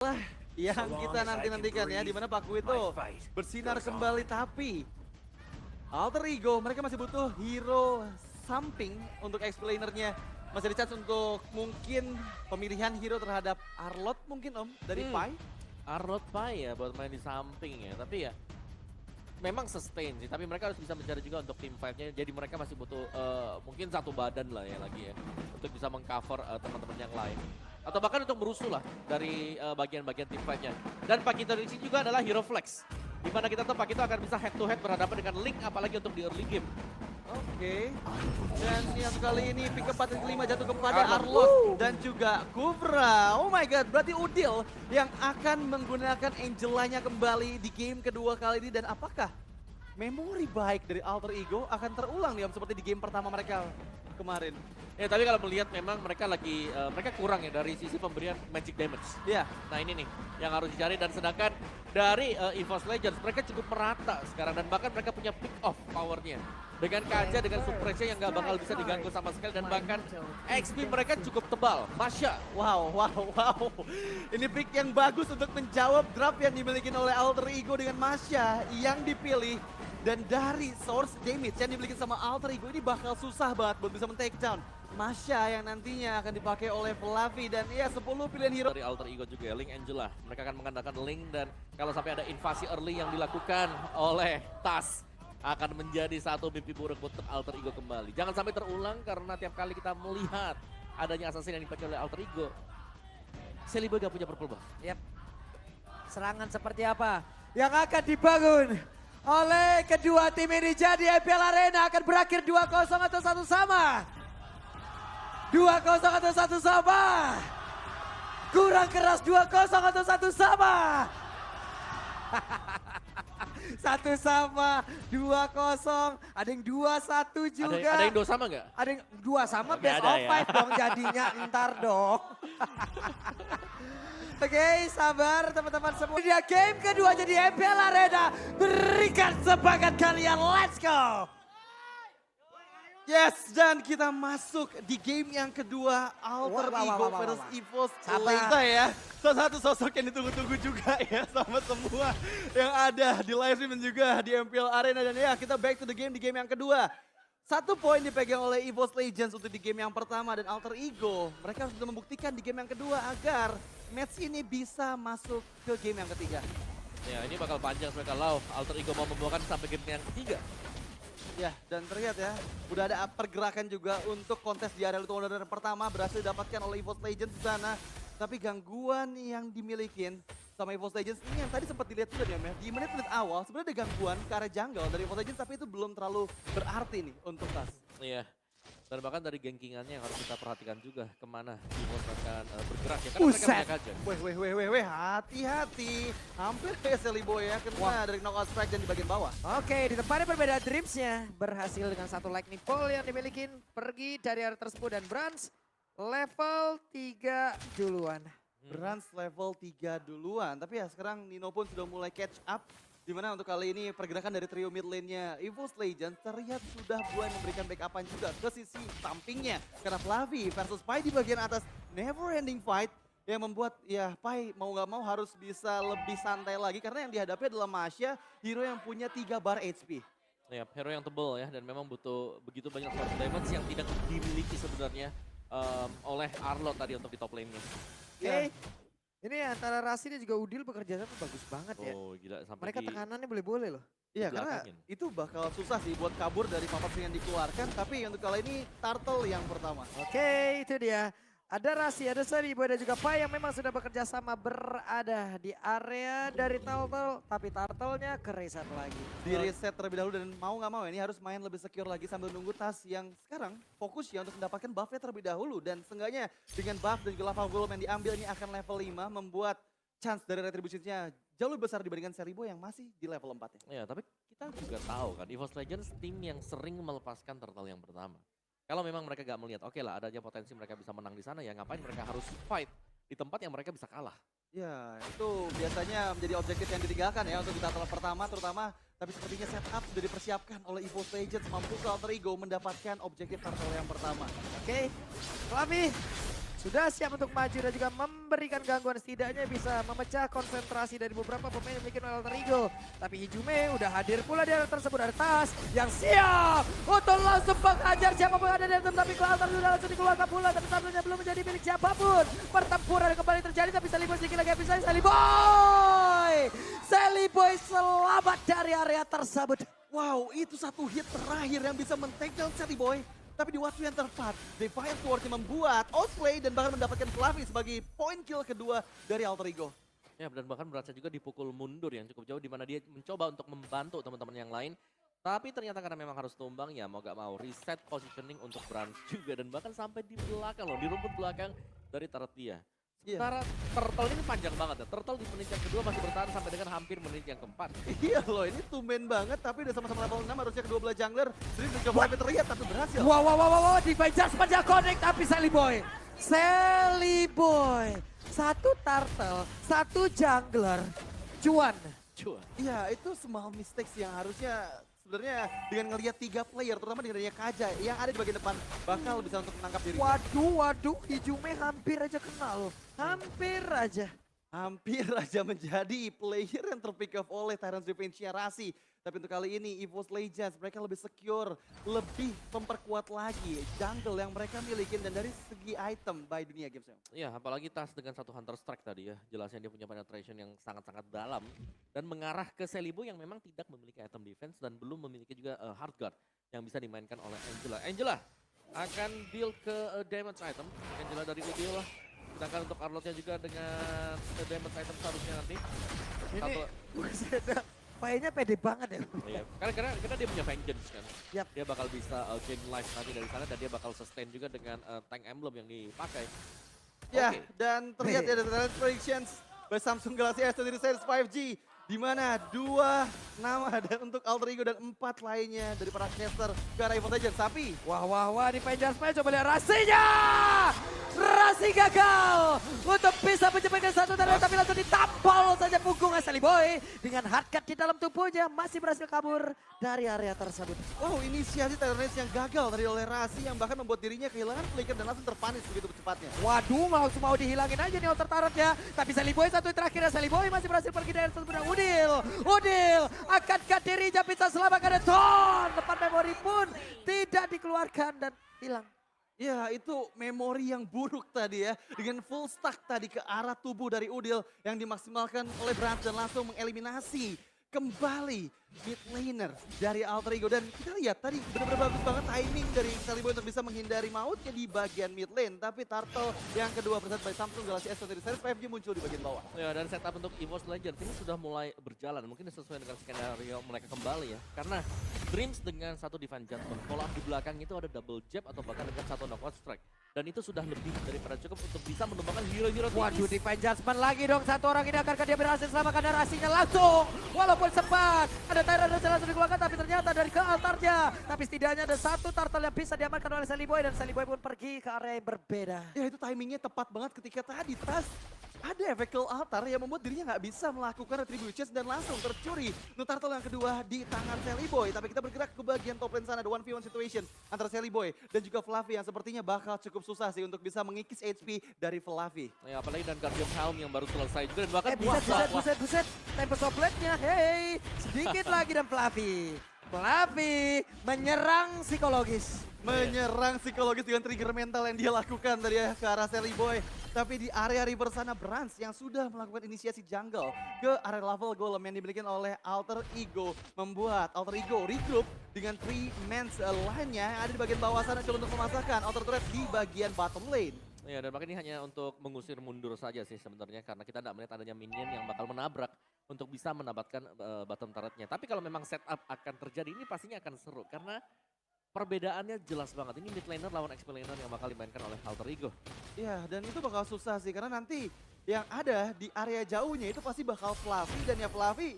Lah, yang kita nanti-nantikan ya, dimana Paku itu bersinar kembali, tapi Alter Ego mereka masih butuh hero samping untuk explainernya. Masih ada chance untuk mungkin pemilihan hero terhadap Arlot mungkin Om, dari Pai. Arlot Pai ya buat main di samping ya, tapi ya memang sustain sih, tapi mereka harus bisa mencari juga untuk team fight-nya, jadi mereka masih butuh mungkin satu badan lah ya lagi ya, untuk bisa mengcover teman-teman yang lain. Atau bahkan untuk merusuh lah dari bagian-bagian team fight-nya. Dan Pakito di sini juga adalah hero flex, dimana kita tahu Pakito akan bisa head to head berhadapan dengan Link, apalagi untuk di early game. Oke, dan yang kali ini pick up 4-5 jatuh kepada Arlot dan juga Kuvra. Oh my god, berarti Udil yang akan menggunakan Angelanya kembali di game kedua kali ini. Dan apakah memori baik dari Alter Ego akan terulang nih Om, seperti di game pertama mereka kemarin? Ya tapi kalau melihat memang mereka lagi, mereka kurang ya dari sisi pemberian magic damage. Ya, Nah ini nih yang harus dicari, dan sedangkan dari EVOS Legends mereka cukup merata sekarang, dan bahkan mereka punya pick off powernya. Dengan Kaja, dengan suppressnya yang gak bakal bisa diganggu sama sekali, dan bahkan XP mereka cukup tebal. Masya. wow. Ini pick yang bagus untuk menjawab draft yang dimiliki oleh Alter Ego dengan Masya yang dipilih. Dan dari source damage yang dimiliki sama Alter Ego ini bakal susah banget buat bisa men-take down Masya yang nantinya akan dipakai oleh Flavi. Dan ya 10 pilihan hero Dari Alter Ego juga ya, Link Angela. Mereka akan mengandalkan Link, dan kalau sampai ada invasi early yang dilakukan oleh Tas, akan menjadi satu mimpi buruk untuk Alter Ego kembali. Jangan sampai terulang, karena tiap kali kita melihat adanya assassin yang dipakai oleh Alter Ego, Celiboy gak punya purple buff. Yap. Serangan seperti apa yang akan dibangun oleh kedua tim ini? Jadi MPL Arena akan berakhir 2-0 atau 1 sama. 2-0 atau 1 sama. Kurang keras 2-0 atau 1 sama. 1 sama, 2-0, ada yang 2-1 juga. Ada yang 2 sama gak? Ada yang 2 sama, Oke, best ada of ya. 5 dong jadinya, ntar dong. Oke, sabar teman-teman semua. Dia game kedua jadi MPL Arena. Berikan semangat kalian, let's go. Yes, dan kita masuk di game yang kedua, Alter Ego versus EVOS Legends ya. Salah satu sosok yang ditunggu-tunggu juga ya sama semua yang ada di live stream dan juga di MPL Arena. Dan ya kita back to the game di game yang kedua. 1 poin dipegang oleh EVOS Legends untuk di game yang pertama, dan Alter Ego mereka harus membuktikan di game yang kedua agar match ini bisa masuk ke game yang ketiga. Ya ini bakal panjang mereka kalau Alter Ego mau membawakan sampai game yang ketiga. Ya, dan terlihat ya, udah ada pergerakan juga untuk kontes di area Lethal Wonder pertama berhasil didapatkan oleh EVOS Legends di sana. Tapi gangguan yang dimiliki sama EVOS Legends ini yang tadi sempat dilihat juga ya, di menit-menit awal sebenarnya ada gangguan ke arah jungle dari EVOS Legends, tapi itu belum terlalu berarti nih untuk Tas. Iya. Dan bahkan dari gankingannya yang harus kita perhatikan juga kemana EVOS akan bergerak ya, karena mereka punya Kaja. Weh, hati-hati. Hampir kayak Celiboy ya, kena dari knockout strike dan di bagian bawah. Oke, di tempatnya berbeda Dreamsnya berhasil dengan 1 lightning ball yang dimiliki, pergi dari area tersebut, dan Brans level 3 duluan. Brans level 3 duluan, tapi ya sekarang Nino pun sudah mulai catch up. Dimana untuk kali ini pergerakan dari trio mid lane-nya EVOS Legends terlihat sudah mulai memberikan backup-an juga ke sisi sampingnya. Karena Flavi versus Pai di bagian atas, never ending fight yang membuat ya Pai mau gak mau harus bisa lebih santai lagi. Karena yang dihadapi adalah Masya, hero yang punya 3 bar HP. Ya, hero yang tebal ya, dan memang butuh begitu banyak source damage yang tidak dimiliki sebenarnya oleh Arlot tadi untuk di top lane-nya. Oke, ini antara Rasi dan juga Udil bekerja sama bagus banget ya. Oh gila, sampai Mereka di tekanannya boleh-boleh loh. Iya, karena belakangin. itu bakal susah sih buat kabur dari papan yang dikeluarkan. Tapi untuk kali ini Turtle yang pertama. Oke, itu dia. Ada Rasi, ada Celiboy, dan juga Pai yang memang sudah bekerja sama berada di area dari Turtle. Tapi Turtle-nya ke reset lagi. Di reset terlebih dahulu, dan mau nggak mau ini harus main lebih secure lagi sambil nunggu Tas yang sekarang fokus ya untuk mendapatkan buff-nya terlebih dahulu. Dan seenggaknya dengan buff dan juga lava golem yang diambil ini akan level 5 membuat chance dari retribusinya jauh lebih besar dibandingkan Celiboy yang masih di level 4 ya. Ya, tapi kita juga tahu kan EVOS Legends tim yang sering melepaskan Turtle yang pertama. Kalau memang mereka gak melihat, oke lah adanya potensi mereka bisa menang di sana, ya ngapain mereka harus fight di tempat yang mereka bisa kalah. Ya, itu biasanya menjadi objektif yang ditinggalkan ya untuk di turtle pertama terutama. Tapi sepertinya setup sudah dipersiapkan oleh EVOS Legends, mampu Alter Ego mendapatkan objektif turtle yang pertama. Oke, Flavi sudah siap untuk maju dan juga memberikan gangguan, setidaknya bisa memecah konsentrasi dari beberapa pemain yang dimiliki oleh Alter Ego. Tapi Hijume udah hadir pula di area tersebut, ada Tas yang siap untuk langsung menghajar siapapun yang ada di dalam, tapi Alter sudah langsung dikeluarkan pula, tapi satunya belum menjadi milik siapapun. Pertempuran kembali terjadi, tapi Sally Boy sedikit lagi bisa. Sally Boy selamat dari area tersebut. Wow, itu satu hit terakhir yang bisa men-take down Sally Boy. Tapi di waktu yang tepat, Defiant Sword membuat outplay dan bahkan mendapatkan Fluffy sebagai point kill kedua dari Alter Ego. Ya, dan bahkan berhasil juga dipukul mundur yang cukup jauh, di mana dia mencoba untuk membantu teman-teman yang lain. Tapi ternyata karena memang harus tumbang, ya mau gak mau reset positioning untuk Brans juga. Dan bahkan sampai di belakang loh, di rumput belakang dari turret dia. Sementara Turtle ini panjang banget ya. Turtle di menit yang kedua masih bertahan sampai dengan hampir menit yang keempat. Iya loh, ini tumben banget, tapi udah sama-sama level 6, harusnya kedua belah jungler. Dream mencoba sampai terlihat, tapi berhasil. Wow, Divine Judgment yang connect, tapi Sally Boy. Satu turtle, satu jungler, cuan. Iya, itu small mistakes yang harusnya sebenarnya dengan ngelihat 3 player, terutama dengan adanya Kaja yang ada di bagian depan, bakal bisa untuk menangkap diri. Waduh, Hijume hampir aja kenal. Hampir aja menjadi player yang terpick off oleh Tyrant's Revenge-nya Rasi. Tapi untuk kali ini EVOS Legends mereka lebih secure, lebih memperkuat lagi jungle yang mereka miliki dan dari segi item by dunia games. Iya, apalagi Tas dengan satu Hunter Strike tadi ya. Jelasnya dia punya penetration yang sangat-sangat dalam dan mengarah ke Sally Boy yang memang tidak memiliki item defense dan belum memiliki juga hard guard yang bisa dimainkan oleh Angela. Angela akan build ke damage item. Angela dari Udil lah. Sedangkan untuk Arlotnya juga dengan damage item seharusnya nanti. Ini kayaknya pede banget ya. Iya, karena dia punya vengeance kan. Yap. Dia bakal bisa gain life nanti dari sana dan dia bakal sustain juga dengan tank emblem yang dipakai. Ya, dan terlihat ya dari predictions by Samsung Galaxy S23 Series 5G. Di mana 2 nama dan untuk Alter Ego dan 4 lainnya dari para caster ke arah EVOS Legends. Tapi Wah, Divine Judgment coba lihat Rasinya. Rasi gagal untuk bisa menjemputkan satu target, tapi langsung ditampol saja punggung Sally Boy dengan hardcut di dalam tubuhnya, masih berhasil kabur dari area tersebut. wow, inisiasi Tyrants yang gagal dari oleh Rasi yang bahkan membuat dirinya kehilangan flicker dan langsung terpanis begitu cepatnya. Waduh, langsung mau dihilangin aja nih outer turretnya, tapi Sally Boy satu terakhir, Sally Boy masih berhasil pergi dari tersebut. Udil akankah dirinya bisa selamatkan Don? Depan memori pun tidak dikeluarkan dan hilang. Ya, itu memori yang buruk tadi ya. Dengan full stack tadi ke arah tubuh dari Udil yang dimaksimalkan oleh Brans dan langsung mengeliminasi kembali mid laner dari Alter Ego. Dan kita lihat tadi benar-benar bagus banget timing dari Sally Boy untuk bisa menghindari mautnya di bagian mid lane. Tapi Turtle yang kedua preset by Samsung Galaxy S23 Series 5G muncul di bagian bawah. Ya, dan setup untuk EVOS Legends ini sudah mulai berjalan. Mungkin sesuai dengan skenario mereka kembali ya. Karena Dreams dengan satu Divine Judgment, follow up di belakang itu ada double jab atau bahkan dengan satu knockout strike. Dan itu sudah lebih daripada cukup untuk bisa menumbangkan hero-hero tipis. Waduh, Divine Judgment lagi dong, satu orang ini akankah dia berhasil selamatkan narasinya langsung. Walaupun sempat ada Tyrant yang langsung dikeluarkan, tapi ternyata dari ke altarnya. Tapi setidaknya ada satu turtle yang bisa diamankan oleh Sally Boy dan Sally Boy pun pergi ke area yang berbeda. Ya, itu timingnya tepat banget ketika tadi Tas ada efek kill altar yang membuat dirinya nggak bisa melakukan retributions dan langsung tercuri. Turtle yang kedua di tangan Sally Boy. Tapi kita bergerak ke bagian top lane sana, ada 1v1 situation antara Sally Boy dan juga Fluffy yang sepertinya bakal cukup susah sih untuk bisa mengikis HP dari Fluffy. Ya, apalagi dan Guardian Helm yang baru selesai juga dan bahkan Buset. Tempest of Blade-nya, hey, sedikit lagi dan Fluffy menyerang psikologis. Menyerang psikologis dengan trigger mental yang dia lakukan dari ke arah Sally Boy. Tapi di area river sana Brans yang sudah melakukan inisiasi jungle ke area level golem yang dimiliki oleh Alter Ego. Membuat Alter Ego regroup dengan 3-man's line-nya yang ada di bagian bawah sana coba untuk memasakkan Outer Turret di bagian bottom lane. Ya, dan makanya ini hanya untuk mengusir mundur saja sih sebenarnya karena kita tidak melihat adanya minion yang bakal menabrak untuk bisa mendapatkan bottom turretnya. Tapi kalau memang setup akan terjadi ini pastinya akan seru karena perbedaannya jelas banget. Ini mid laner lawan XP laner yang bakal dimainkan oleh Alter Ego. Iya, dan itu bakal susah sih karena nanti yang ada di area jauhnya itu pasti bakal Fluffy dan ya Fluffy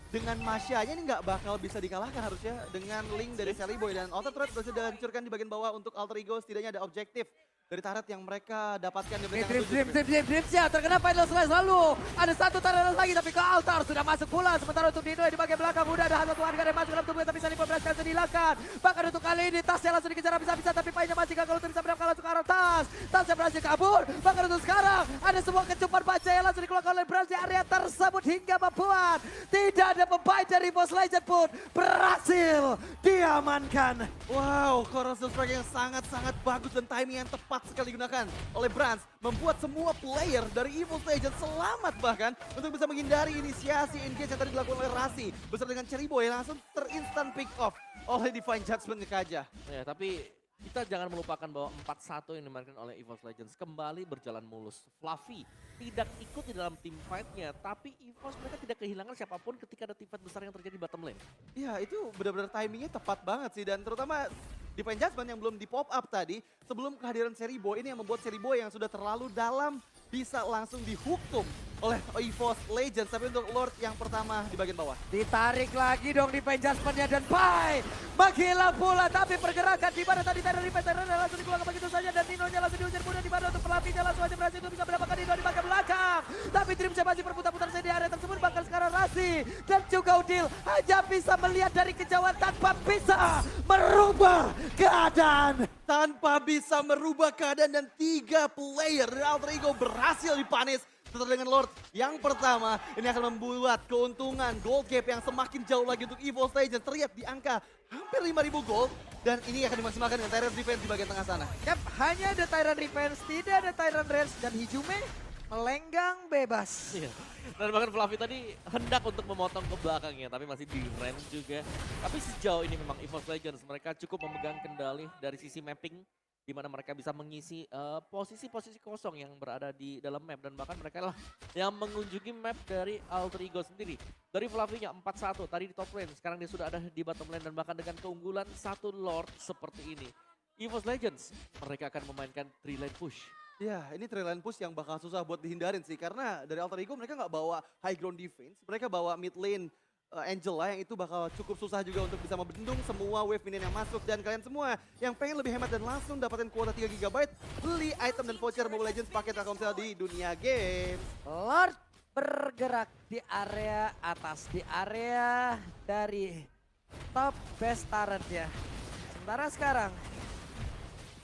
dengan Masya-nya ini nggak bakal bisa dikalahkan harusnya dengan link dari Sally Boy dan Outer Turret berhasil dihancurkan di bagian bawah untuk Alter Ego. Setidaknya ada objektif dari turret yang mereka dapatkan di belakang Dreamsnya terkena final slice lalu. Ada satu turret lagi tapi ke altar sudah masuk pula. Sementara untuk Dino di bagian belakang udah ada satu harga yang masuk dalam tubuhnya tapi bisa diperberaskan dilakukan. Bahkan untuk kali ini tasnya langsung dikejar habis-habisan tapi painnya masih gagal untuk bisa mendapatkan langsung ke arah tas. Tasnya berhasil kabur. Bahkan untuk sekarang ada sebuah kecupan baca yang langsung dikeluarkan oleh Brans di area tersebut hingga membuat tidak ada pemain dari Boss Legend pun berhasil diamankan. Wow, Corrosive Strike yang sangat-sangat bagus dan timing yang tepat sekali digunakan oleh Brans. Membuat semua player dari EVOS Legends selamat bahkan untuk bisa menghindari inisiasi engage yang tadi dilakukan oleh Rasi. Beserta dengan Cherry Boy yang langsung terinstant pick off oleh Divine Judgment Kaja. Ya, tapi kita jangan melupakan bahwa 4-1 yang dimainkan oleh EVOS Legends kembali berjalan mulus. Fluffy tidak ikut di dalam team fight-nya, tapi EVOS mereka tidak kehilangan siapapun ketika ada team fight besar yang terjadi di bottom lane. Ya, itu benar-benar timingnya tepat banget sih, dan terutama Divine Judgment yang belum di pop up tadi, sebelum kehadiran Cherry Boy ini yang membuat Cherry Boy yang sudah terlalu dalam bisa langsung dihukum oleh EVOS Legends. Tapi untuk Lord yang pertama di bagian bawah. Ditarik lagi dong di Judgment-nya dan Pai menghilang pula tapi pergerakan di mana tadi Tyron Revenge langsung dikeluarkan begitu saja dan Nino-nya langsung diusir mudah di mana untuk Fluffy-nya langsung aja berhasil untuk bisa mendapatkan Nino di bagian belakang. Tapi Dreamsnya masih berputar-putar di area tersebut bahkan sekarang Rasi dan juga Udil hanya bisa melihat dari kejauhan tanpa bisa merubah keadaan. Tanpa bisa merubah keadaan dan 3 player dari Alter Ego berhasil dipanis. Setelah dengan Lord yang pertama, ini akan membuat keuntungan gold gap yang semakin jauh lagi untuk EVOS Legends. Terlihat di angka hampir 5.000 gold. Dan ini akan dimaksimalkan dengan Tyrant Defense di bagian tengah sana. Yap, hanya ada Tyrant Defense, tidak ada Tyrant Range dan Hijume melenggang bebas. Iya. Dan bahkan Fluffy tadi hendak untuk memotong ke belakangnya, tapi masih di range juga. Tapi sejauh ini memang EVOS Legends mereka cukup memegang kendali dari sisi mapping, di mana mereka bisa mengisi posisi-posisi kosong yang berada di dalam map. Dan bahkan mereka lah yang mengunjungi map dari Alter Ego sendiri. Dari Fluffy-nya 4-1 tadi di top lane, sekarang dia sudah ada di bottom lane. Dan bahkan dengan keunggulan satu Lord seperti ini, EVOS Legends mereka akan memainkan 3 lane push. Ya, ini trailing push yang bakal susah buat dihindarin sih. Karena dari Alter Ego mereka nggak bawa high ground defense. Mereka bawa mid lane Angela yang itu bakal cukup susah juga untuk bisa membendung semua wave minion yang masuk. Dan kalian semua yang pengen lebih hemat dan langsung dapatin kuota 3 GB, beli item dan voucher Mobile Legends paket Telkomsel di Dunia Games. Lord bergerak di area atas, di area dari top best turret-nya. Sementara sekarang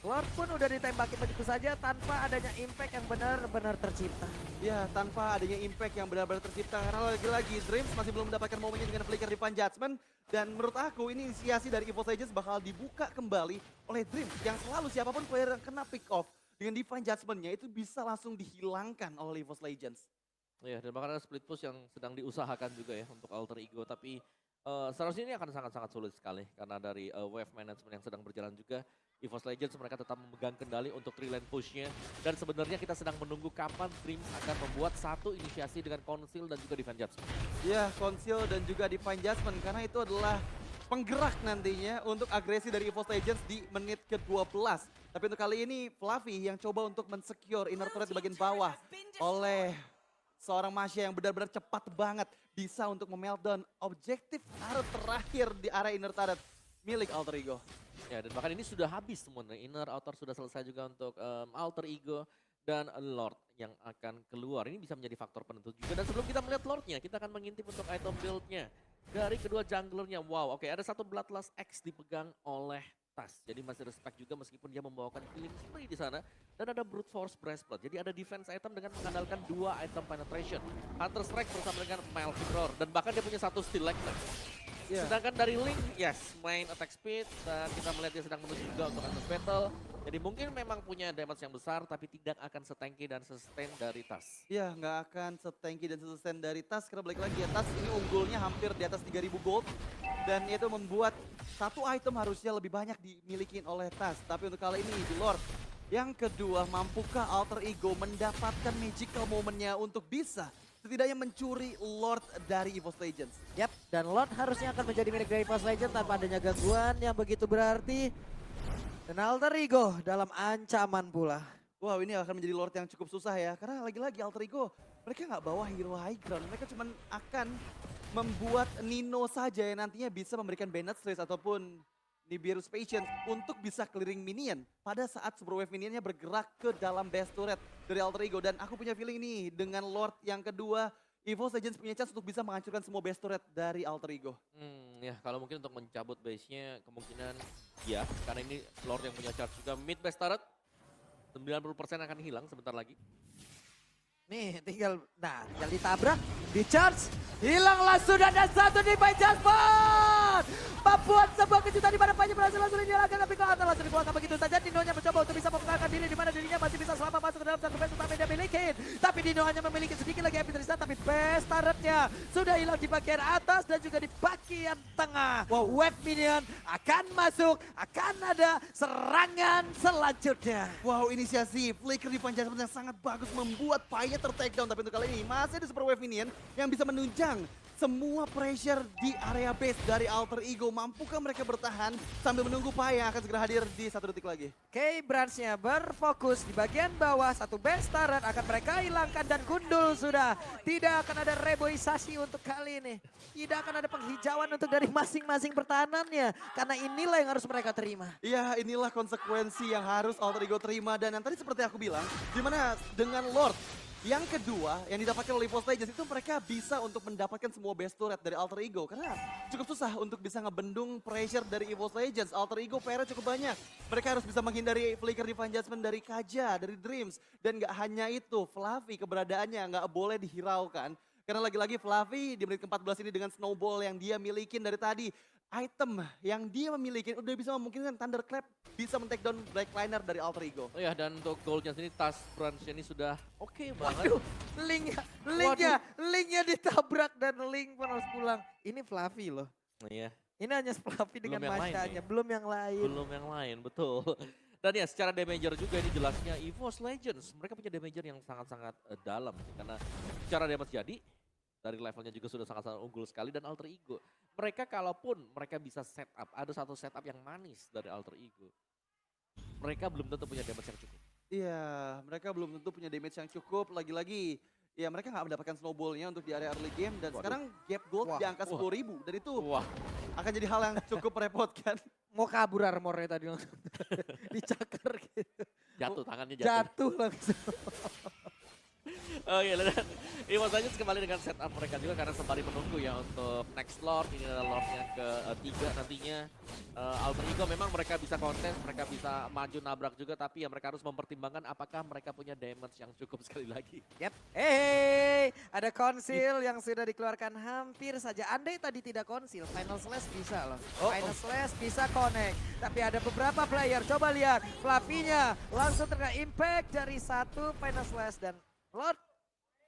Lord pun udah ditembaki begitu saja tanpa adanya impact yang benar-benar tercipta. Ya, tanpa adanya impact yang benar-benar tercipta. Karena lagi-lagi Dreams masih belum mendapatkan momennya dengan flicker Divine Judgment. Dan menurut aku ini inisiasi dari EVOS Legends bakal dibuka kembali oleh Dreams. Yang selalu siapapun player yang kena pick off dengan Divine Judgment-nya itu bisa langsung dihilangkan oleh EVOS Legends. Ya, dan bahkan ada split push yang sedang diusahakan juga ya untuk Alter Ego. Tapi seharusnya ini akan sangat-sangat sulit sekali. Karena dari wave management yang sedang berjalan juga, EVOS Legends mereka tetap memegang kendali untuk 3 lane push-nya. Dan sebenarnya kita sedang menunggu kapan Dreams akan membuat satu inisiasi dengan Conceal dan juga Divine Judgment. Ya, Conceal dan juga Divine Judgment karena itu adalah penggerak nantinya untuk agresi dari EVOS Legends di menit ke-12. Tapi untuk kali ini Fluffy yang coba untuk mensecure inner turret di bagian bawah oleh seorang Masya yang benar-benar cepat banget bisa untuk memeltdown objektif turret terakhir di area inner turret milik Alter Ego. Ya, dan bahkan ini sudah habis semuanya. Inner, outer sudah selesai juga untuk Alter Ego dan Lord yang akan keluar. Ini bisa menjadi faktor penentu juga. Dan sebelum kita melihat Lordnya, kita akan mengintip untuk item build-nya dari kedua junglernya. Wow, oke, ada satu Bloodlust X dipegang oleh Tas. Jadi masih respect juga meskipun dia membawakan Killing Spree di sana. Dan ada Brute Force Breastplate. Jadi ada defense item dengan mengandalkan 2 item penetration. Hunter Strike bersama dengan Melvin Roar. Dan bahkan dia punya satu Steel Legend. Yeah. Sedangkan dari Link, yes, main attack speed. Dan kita melihat dia sedang menuju juga untuk Endless Battle. Jadi mungkin memang punya damage yang besar, tapi tidak akan setanky dan sustain dari Tas. Ya, nggak akan setanky dan sustain dari Tas. Karena balik lagi ya, Tas ini unggulnya hampir di atas 3.000 gold. Dan itu membuat satu item harusnya lebih banyak dimiliki oleh Tas. Tapi untuk kali ini di Lord yang kedua, mampukah Alter Ego mendapatkan magical momennya untuk bisa setidaknya mencuri Lord dari EVOS Legends? Yap, dan Lord harusnya akan menjadi milik dari EVOS Legends tanpa adanya gangguan yang begitu berarti. Dan Alter Ego dalam ancaman pula. Wow, ini akan menjadi Lord yang cukup susah ya. Karena lagi-lagi Alter Ego, mereka nggak bawa hero high ground. Mereka cuma akan membuat Nino saja yang nantinya bisa memberikan Banned Stress ataupun Nibiru's Patience untuk bisa clearing minion pada saat Super Wave minionnya bergerak ke dalam base turret dari Alter Ego. Dan aku punya feeling nih dengan Lord yang kedua, EVOS Legends punya chance untuk bisa menghancurkan semua base turret dari Alter Ego. Ya kalau mungkin untuk mencabut base-nya kemungkinan ya, karena ini Lord yang punya charge juga. Mid base turret 90% akan hilang sebentar lagi. Nih tinggal ditabrak, di charge, hilanglah sudah dan satu di by Jasper. Membuat sebuah kejutan di mana Panya berhasil langsung dinyalakan tapi ke atas langsung dikeluarkan begitu saja. Dinonya mencoba untuk bisa mempertahankan diri di mana dirinya masih bisa selamat masuk ke dalam satu base utama yang dia miliki. Tapi Dino hanya memiliki sedikit lagi happy Tristan tapi base turretnya sudah hilang di bagian atas dan juga di bagian tengah. Wave minion akan masuk, akan ada serangan selanjutnya. Wow, inisiasi Flicker di Panjasman yang sangat bagus membuat Panya ter-takedown. Tapi untuk kali ini masih ada Super Wave minion yang bisa menunjang semua pressure di area base dari Alter Ego. Mampukah mereka bertahan sambil menunggu Paya akan segera hadir di 1 detik lagi. K-Branch-nya berfokus di bagian bawah, satu base turret akan mereka hilangkan dan gundul sudah. Tidak akan ada reboisasi untuk kali ini. Tidak akan ada penghijauan untuk dari masing-masing pertahanannya. Karena inilah yang harus mereka terima. Iya, inilah konsekuensi yang harus Alter Ego terima. Dan yang tadi seperti aku bilang, dimana dengan Lord yang kedua yang didapatkan oleh EVOS Legends itu mereka bisa untuk mendapatkan semua base turret dari Alter Ego. Karena cukup susah untuk bisa ngebendung pressure dari EVOS Legends. Alter Ego PR cukup banyak. Mereka harus bisa menghindari Flicker Divine Judgment dari Kaja, dari Dreams. Dan gak hanya itu, Fluffy keberadaannya gak boleh dihiraukan. Karena lagi-lagi Fluffy di menit ke-14 ini dengan snowball yang dia milikin dari tadi. Item yang dia memiliki udah bisa memungkinkan Thunderclap bisa men-takedown Blackliner dari Alter Ego. Oh ya, dan untuk goalnya sini tas Branch-nya ini sudah oke banget. Waduh, linknya ditabrak dan Link pun harus pulang. Ini Fluffy loh. Iya. Ini hanya Fluffy dengan Belum yang lain Mashanya, nih. belum yang lain. Belum yang lain, betul. Dan ya secara damager juga ini jelasnya EVOS Legends. Mereka punya damager yang sangat-sangat dalam sih. Karena secara damage jadi, dari levelnya juga sudah sangat-sangat unggul sekali. Dan Alter Ego, mereka kalaupun mereka bisa setup, ada satu setup yang manis dari Alter Ego. Mereka belum tentu punya damage yang cukup. Iya, mereka belum tentu punya damage yang cukup. Lagi-lagi, ya mereka nggak mendapatkan snowballnya untuk di area early game. Dan sekarang gap gold di angka 10.000. Dan itu akan jadi hal yang cukup merepotkan. Mau kabur armornya tadi langsung. Dicakar gitu. Jatuh, tangannya Jatuh langsung. Oh iya, dan EVOS Legends kembali dengan setup mereka juga karena sembari menunggu ya untuk next Lord. Ini adalah Lordnya ketiga nantinya. Alter Ego memang mereka bisa kontes, mereka bisa maju nabrak juga, tapi ya mereka harus mempertimbangkan apakah mereka punya damage yang cukup sekali lagi. Yep. Hey, ada konsil yang sudah dikeluarkan hampir saja. Andai tadi tidak konsil, Final Slash bisa loh. Final Slash bisa connect. Tapi ada beberapa player, coba lihat. Fluffy-nya langsung terkena impact dari satu Final Slash dan Lord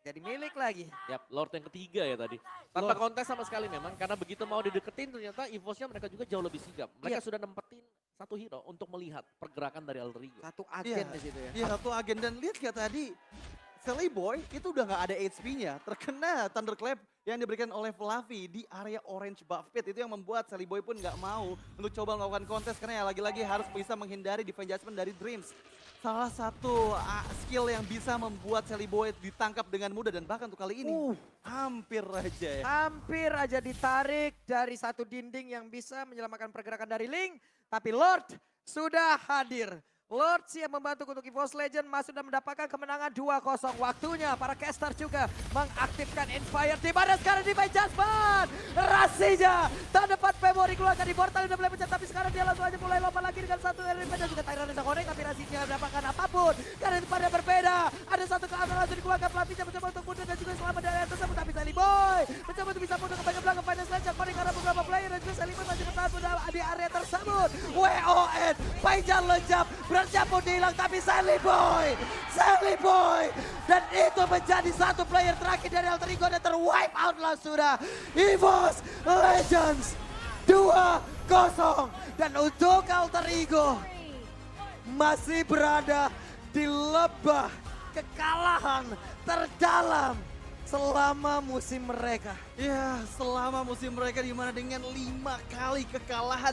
jadi milik lagi. Yap, Lord yang ketiga ya tadi. Tanpa kontes sama sekali memang, karena begitu mau dideketin ternyata EVOS-nya mereka juga jauh lebih sigap. Mereka sudah nempetin satu hero untuk melihat pergerakan dari Alter Ego. Satu agen di situ ya. Iya, satu agen. Dan lihat ya tadi, Sally Boy itu udah nggak ada HP-nya. Terkena Thunderclap yang diberikan oleh Fluffy di area orange buff pit. Itu yang membuat Sally Boy pun nggak mau untuk coba melakukan kontes. Karena ya lagi-lagi harus bisa menghindari Divine Judgment dari Dreams. Salah satu skill yang bisa membuat Sally Boy ditangkap dengan mudah. Dan bahkan untuk kali ini hampir aja ya. Hampir aja ditarik dari satu dinding yang bisa menyelamatkan pergerakan dari Link. Tapi Lord sudah hadir. Lord siap membantu untuk EVOS Legends masuk dan mendapatkan kemenangan 2-0. Waktunya para caster juga mengaktifkan Inspire. Di mana sekarang di by Jasper. Rasija tak dapat memori keluarkan di portal udah mulai pencet. Tapi sekarang dia langsung aja mulai lompat lagi dengan satu element dan juga Tyrant yang connect. Tapi Rasija tidak mendapatkan apapun. Karena itu pada berbeda. Ada satu ke atas langsung dikeluarkan. Fluffy mencoba untuk mundur dan juga selamat dari atas tersebut. Tapi Sally Boy mencoba untuk bisa mundur ke bagian belakang. Final Slash connect karena beberapa player dan juga Sally Boy masih bertahan di area tersebut. WON Paijan lejap. Bersiapun hilang tapi Sally Boy dan itu menjadi satu player terakhir dari Alter Ego dan terwipe out lah sudah. EVOS Legends 2-0 dan untuk Alter Ego masih berada di lebah kekalahan terdalam selama musim mereka. Ya, selama musim mereka di mana dengan 5 kali kekalahan